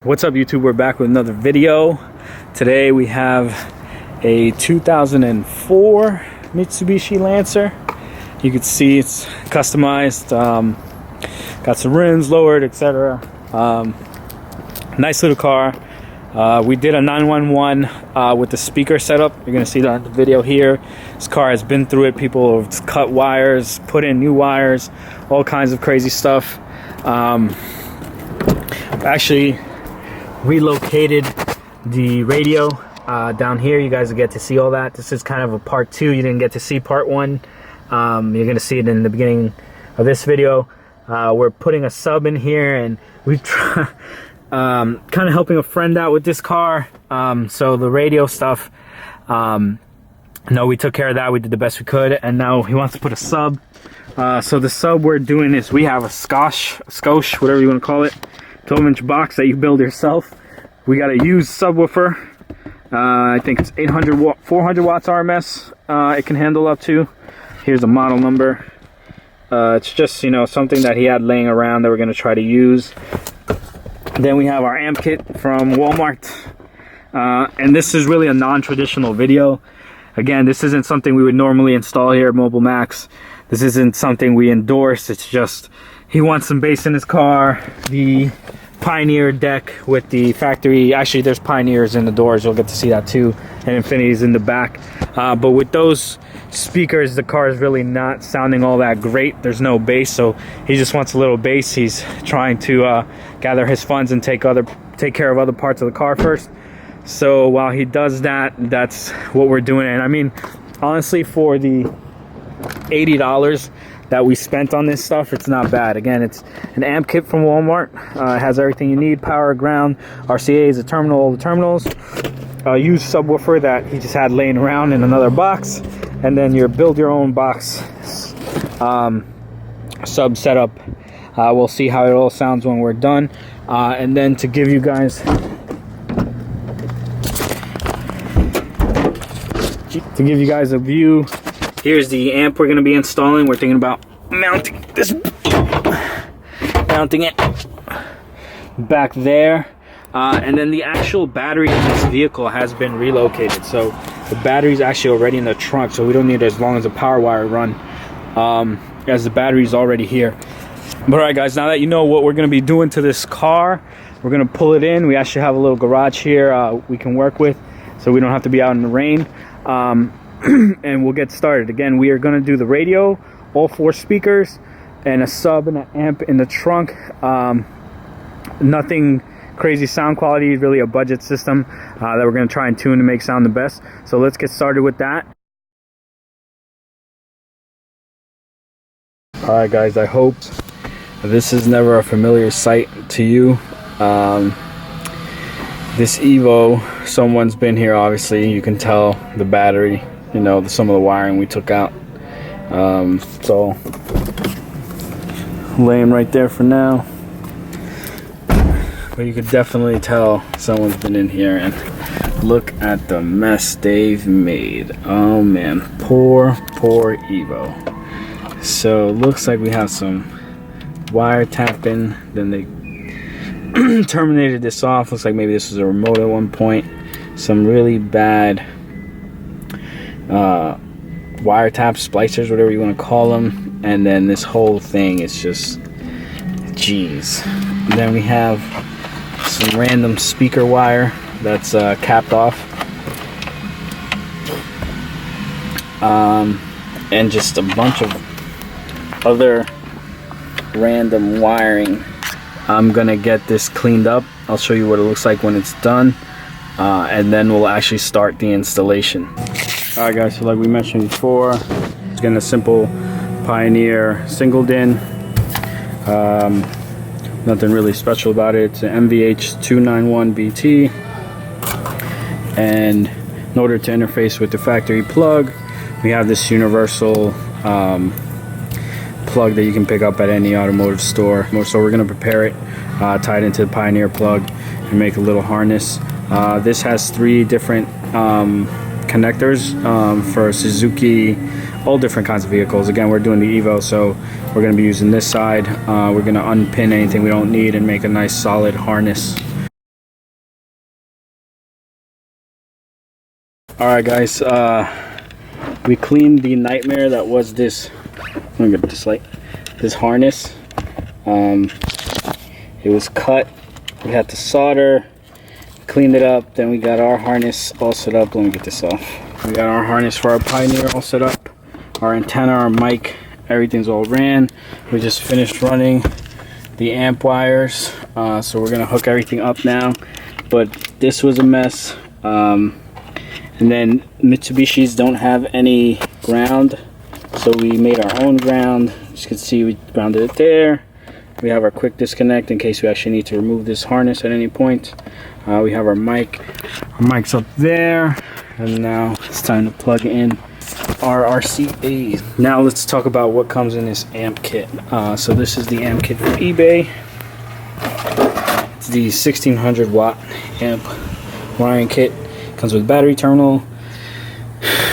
What's up, YouTube? We're back with another video. Today we have a 2004 Mitsubishi Lancer. You can see it's customized, got some rims lowered, etc. Nice little car. We did a 911 with the speaker setup. You're gonna see that in the video here. This car has been through it. People have cut wires, put in new wires, all kinds of crazy stuff. Actually relocated the radio down here. You guys will get to see all that. This is kind of a part 2. You didn't get to see part 1. You're gonna see it in the beginning of this video. We're putting a sub in here, and we've tried kind of helping a friend out with this car. So the radio stuff, no, we took care of that. We did the best we could, and now he wants to put a sub. So the sub we're doing is we have a skosh, whatever you want to call it, 12-inch box that you build yourself. We got a used subwoofer. I think it's 400 watts RMS. It can handle up to. Here's a model number. It's just, you know, something that he had laying around that we're going to try to use. Then we have our amp kit from Walmart. And this is really a non-traditional video. Again, this isn't something we would normally install here at Mobile Max. This isn't something we endorse. It's just he wants some bass in his car. The Pioneer deck with the factory, actually there's Pioneers in the doors, you'll get to see that too, and Infinity's in the back. But with those speakers, the car is really not sounding all that great. There's no bass, so he just wants a little bass. He's trying to gather his funds and take care of other parts of the car first. So while he does that, that's what we're doing. And I mean, honestly, for the $80 that we spent on this stuff, it's not bad. Again, it's an amp kit from Walmart. It has everything you need: power, ground, RCA's, a terminal, all the terminals. Used subwoofer that he just had laying around in another box, and then your build your own box sub setup. We'll see how it all sounds when we're done. And then to give you guys a view, here's the amp we're going to be installing. We're thinking about mounting it back there. And then the actual battery in this vehicle has been relocated. So the battery's actually already in the trunk, so we don't need as long as a power wire run, as the battery's already here. But alright guys, now that you know what we're going to be doing to this car, we're going to pull it in. We actually have a little garage here we can work with, so we don't have to be out in the rain. And we'll get started. Again, we are going to do the radio, all 4 speakers, and a sub and an amp in the trunk. Nothing crazy sound quality, really a budget system that we're going to try and tune to make sound the best. So let's get started with that. Alright guys, I hope this is never a familiar sight to you. This Evo, someone's been here, obviously. You can tell the battery, you know, some of the wiring we took out. So laying right there for now, but you could definitely tell someone's been in here. And look at the mess they've made. Oh man, poor Evo. So looks like we have some wire tapping. Then they terminated this off. Looks like maybe this was a remote at one point. Some really bad wiretap splicers, whatever you want to call them. And then this whole thing is just, geez. And then we have some random speaker wire that's capped off, and just a bunch of other random wiring. I'm gonna get this cleaned up. I'll show you what it looks like when it's done, and then we'll actually start the installation. Alright guys, so like we mentioned before, it's getting a simple Pioneer single DIN. Nothing really special about it. It's an MVH291BT, and in order to interface with the factory plug, we have this universal plug that you can pick up at any automotive store. So we're going to prepare it, tie it into the Pioneer plug, and make a little harness. This has 3 different connectors for Suzuki, all different kinds of vehicles. Again, we're doing the Evo, so we're going to be using this side. We're going to unpin anything we don't need and make a nice solid harness. Alright guys, we cleaned the nightmare that was this, let me get this light, this harness. It was cut, we had to solder, cleaned it up, then we got our harness all set up. Let me get this off. We got our harness for our Pioneer all set up, our antenna, our mic, everything's all ran. We just finished running the amp wires, so we're gonna hook everything up now, but this was a mess. And then Mitsubishis don't have any ground, so we made our own ground. As you can see, we grounded it there. We have our quick disconnect in case we actually need to remove this harness at any point. We have our mic. Our mic's up there, and now it's time to plug in our RCA. Now let's talk about what comes in this amp kit. So this is the amp kit from eBay. It's the 1600 watt amp wiring kit. Comes with battery terminal,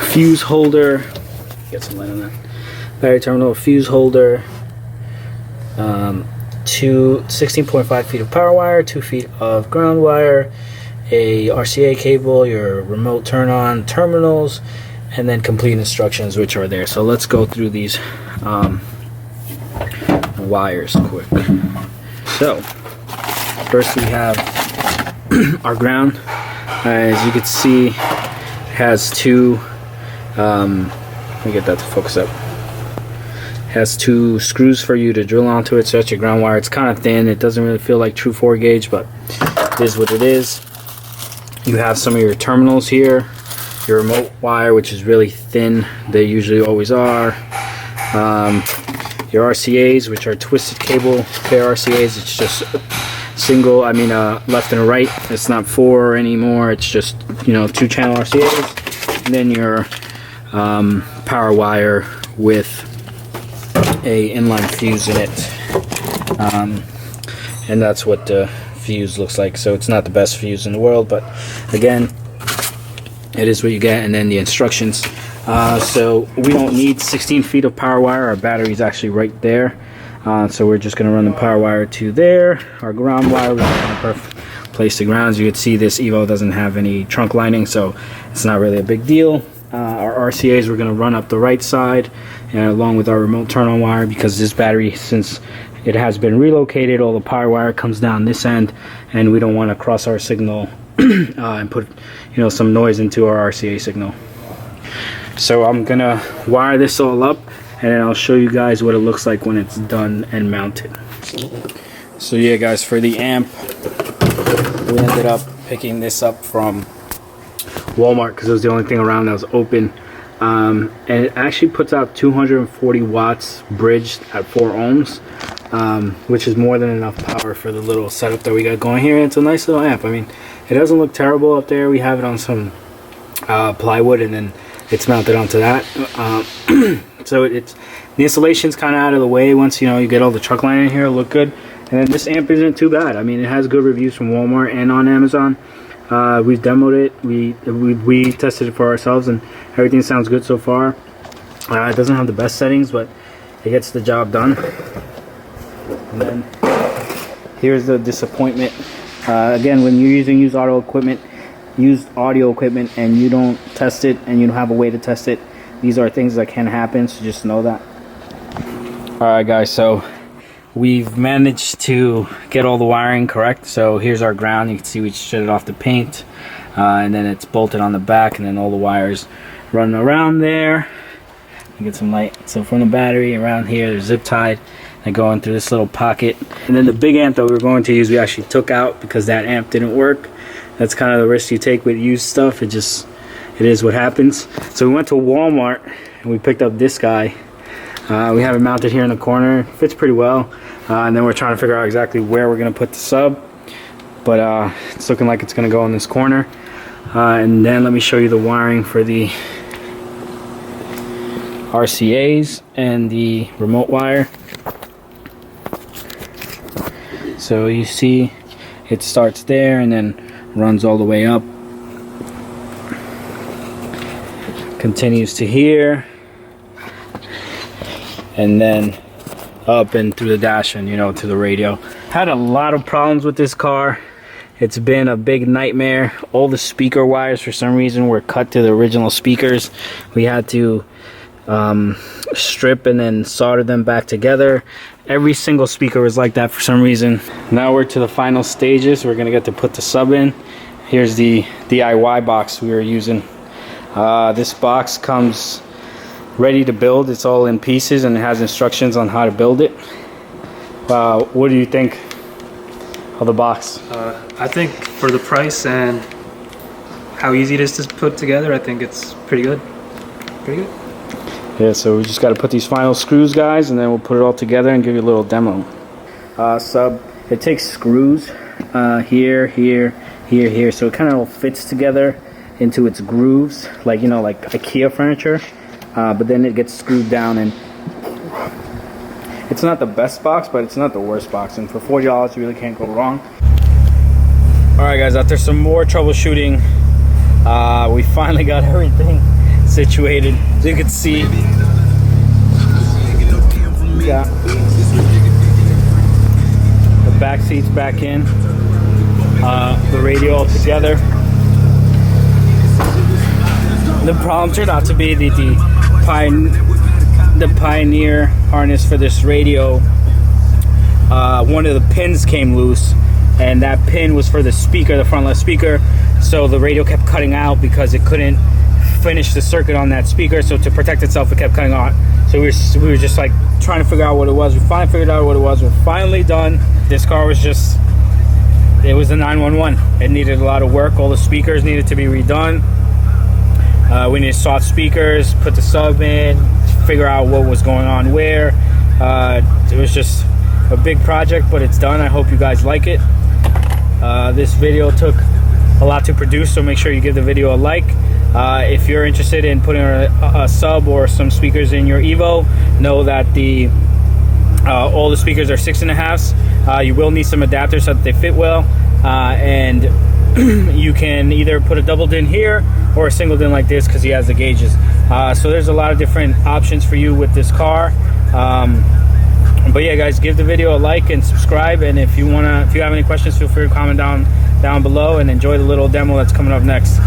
fuse holder, get some light on that, battery terminal, fuse holder, 16.5 feet of power wire, 2 feet of ground wire, a RCA cable, your remote turn on terminals, and then complete instructions which are there. So let's go through these wires quick. So first we have our ground. As you can see, it has two, let me get that to focus up. It has two screws for you to drill onto it, so that's your ground wire. It's kind of thin, it doesn't really feel like true 4 gauge, but it is what it is. You have some of your terminals here, your remote wire, which is really thin, they usually always are. Your RCAs, which are twisted cable pair RCAs, it's just single, left and right. It's not 4 anymore, it's just, 2-channel RCAs. And then your power wire with a inline fuse in it. And that's what the fuse looks like. So it's not the best fuse in the world, but again, it is what you get. And then the instructions. So we don't need 16 feet of power wire. Our battery is actually right there. So we're just going to run the power wire to there. Our ground wire, we're going to perfect place the grounds. You can see this Evo doesn't have any trunk lining, so it's not really a big deal. Our RCAs we're going to run up the right side, along with our remote turn on wire, because this battery, since it has been relocated, all the power wire comes down this end, and we don't want to cross our signal and put some noise into our RCA signal. So I'm going to wire this all up, and then I'll show you guys what it looks like when it's done and mounted. So yeah guys, for the amp, we ended up picking this up from Walmart because it was the only thing around that was open. And it actually puts out 240 watts bridged at 4 ohms, which is more than enough power for the little setup that we got going here. It's a nice little amp. It doesn't look terrible up there. We have it on some plywood, and then it's mounted onto that. So the installation's kind of out of the way. Once you get all the truck line in here, it'll look good. And then this amp isn't too bad. It has good reviews from Walmart and on Amazon. We've demoed it. We tested it for ourselves, and everything sounds good so far. It doesn't have the best settings, but it gets the job done. And then here's the disappointment. Again, when you're using used audio equipment and you don't test it and you don't have a way to test it, these are things that can happen, so just know that. Alright guys, so we've managed to get all the wiring correct. So here's our ground. You can see we shut it off the paint, and then it's bolted on the back, and then all the wires running around there. You get some light. So from the battery around here, they're zip tied and going through this little pocket. And then the big amp that we were going to use, we actually took out because that amp didn't work. That's kind of the risk you take with used stuff. It is what happens. So we went to Walmart and we picked up this guy. We have it mounted here in the corner. It fits pretty well. And then we're trying to figure out exactly where we're going to put the sub. But it's looking like it's going to go in this corner. And then let me show you the wiring for the RCAs and the remote wire. So you see it starts there and then runs all the way up, continues to here, and then up and through the dash and to the radio. Had a lot of problems with this car. It's been a big nightmare. All the speaker wires for some reason were cut to the original speakers. We had to strip and then solder them back together. Every single speaker was like that for some reason. Now we're to the final stages. We're gonna get to put the sub in. Here's the DIY box we were using. This box comes ready to build. It's all in pieces and it has instructions on how to build it. What do you think of the box? I think for the price and how easy it is to put together, I think it's pretty good. Pretty good. Yeah, so we just got to put these final screws, guys, and then we'll put it all together and give you a little demo. Sub, it takes screws here, here, here, here, so it kind of all fits together into its grooves, like, you know, like IKEA furniture. But then it gets screwed down, and it's not the best box, but it's not the worst box. And for $40, you really can't go wrong. All right, guys, after some more troubleshooting, we finally got everything situated. As you can see, got the back seats back in, the radio all together. The problem turned out to be the Pioneer harness for this radio. One of the pins came loose, and that pin was for the speaker, the front left speaker. So the radio kept cutting out because it couldn't finish the circuit on that speaker. So to protect itself, it kept cutting out. So we were just like trying to figure out what it was. We finally figured out what it was. We're finally done. This car was just, it was a 911. It needed a lot of work. All the speakers needed to be redone. We needed soft speakers, put the sub in, figure out what was going on where. It was just a big project, but it's done. I hope you guys like it. This video took a lot to produce, so make sure you give the video a like. If you're interested in putting a sub or some speakers in your Evo, know that all the speakers are 6.5s. You will need some adapters so that they fit well, and you can either put a double din here or a single din like this because he has the gauges. So there's a lot of different options for you with this car. But yeah, guys, give the video a like and subscribe. And if you have any questions, feel free to comment down below, and enjoy the little demo that's coming up next.